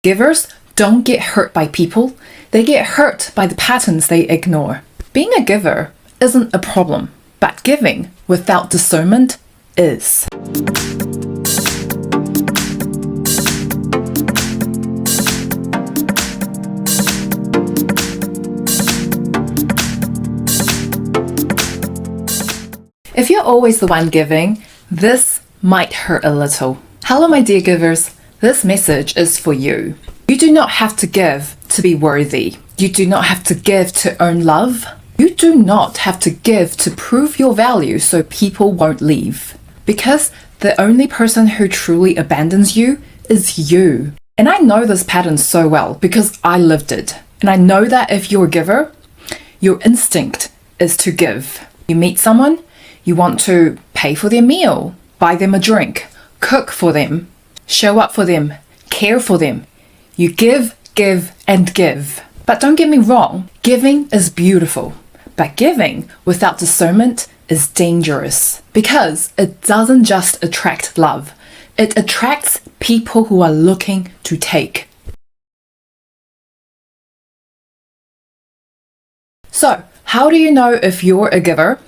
Givers don't get hurt by people, they get hurt by the patterns they ignore. Being a giver isn't a problem, but giving without discernment is. If you're always the one giving, this might hurt a little. Hello, my dear givers. This message is for you. You do not have to give to be worthy. You do not have to give to earn love. You do not have to give to prove your value so people won't leave. Because the only person who truly abandons you is you. And I know this pattern so well because I lived it. And I know that if you're a giver, your instinct is to give. You meet someone, you want to pay for their meal, buy them a drink, cook for them, show up for them, care for them. You give, give, and give. But don't get me wrong, giving is beautiful. But giving without discernment is dangerous because it doesn't just attract love. It attracts people who are looking to take. So, how do you know if you're a giver?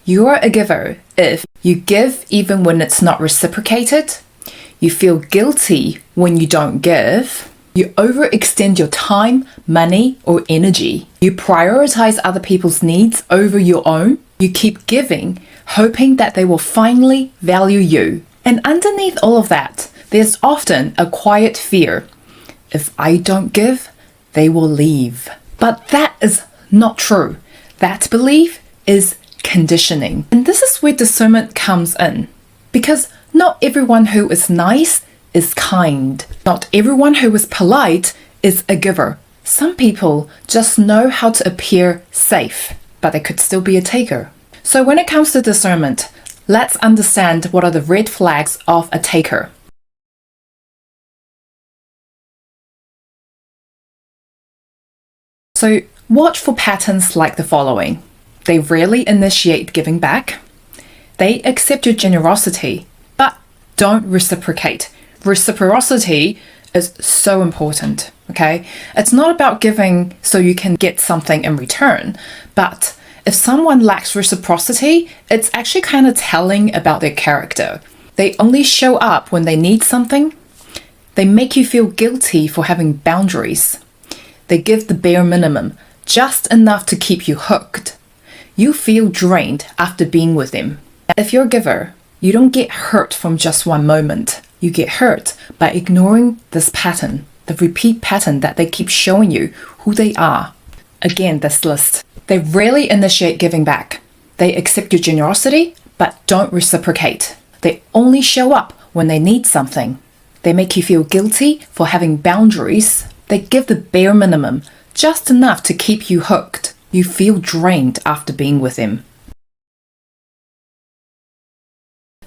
You're a giver if you give even when it's not reciprocated, you feel guilty when you don't give, you overextend your time, money, or energy, you prioritize other people's needs over your own, you keep giving, hoping that they will finally value you. And underneath all of that, there's often a quiet fear. If I don't give, they will leave. But that is not true. That belief is conditioning. And this is where discernment comes in. Because not everyone who is nice is kind. Not everyone who is polite is a giver. Some people just know how to appear safe, but they could still be a taker. So when it comes to discernment, let's understand what are the red flags of a taker. So watch for patterns like the following. They rarely initiate giving back. They accept your generosity, but don't reciprocate. Reciprocity is so important, okay? It's not about giving so you can get something in return, but if someone lacks reciprocity, it's actually kind of telling about their character. They only show up when they need something. They make you feel guilty for having boundaries. They give the bare minimum, just enough to keep you hooked. You feel drained after being with them. If you're a giver, you don't get hurt from just one moment. You get hurt by ignoring this pattern, the repeat pattern that they keep showing you who they are. Again, this list. They rarely initiate giving back. They accept your generosity, but don't reciprocate. They only show up when they need something. They make you feel guilty for having boundaries. They give the bare minimum, just enough to keep you hooked. You feel drained after being with them.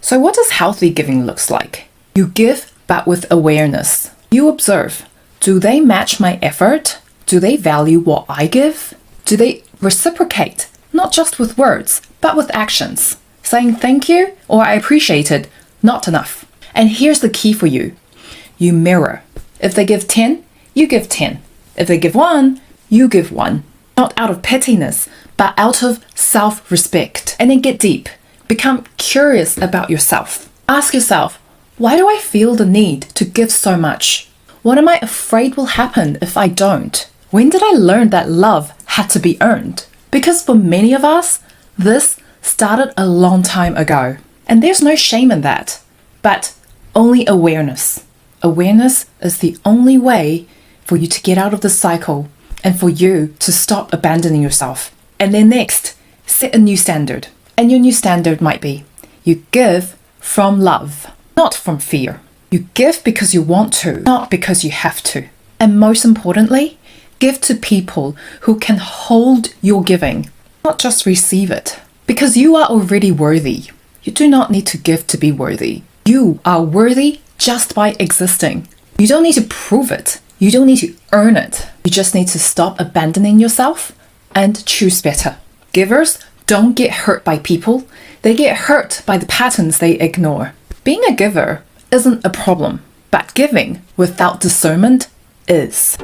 So what does healthy giving looks like? You give, but with awareness. You observe. Do they match my effort? Do they value what I give? Do they reciprocate? Not just with words, but with actions. Saying thank you or I appreciate it, not enough. And here's the key for you. You mirror. If they give 10, you give 10. If they give 1, you give 1. Not out of pettiness, but out of self-respect. And then get deep. Become curious about yourself. Ask yourself, why do I feel the need to give so much? What am I afraid will happen if I don't? When did I learn that love had to be earned? Because for many of us, this started a long time ago. And there's no shame in that, but only awareness. Awareness is the only way for you to get out of the cycle and for you to stop abandoning yourself. And then next, set a new standard. And your new standard might be, you give from love, not from fear. You give because you want to, not because you have to. And most importantly, give to people who can hold your giving, not just receive it. Because you are already worthy. You do not need to give to be worthy. You are worthy just by existing. You don't need to prove it. You don't need to earn it. You just need to stop abandoning yourself and choose better. Givers don't get hurt by people. They get hurt by the patterns they ignore. Being a giver isn't a problem, but giving without discernment is.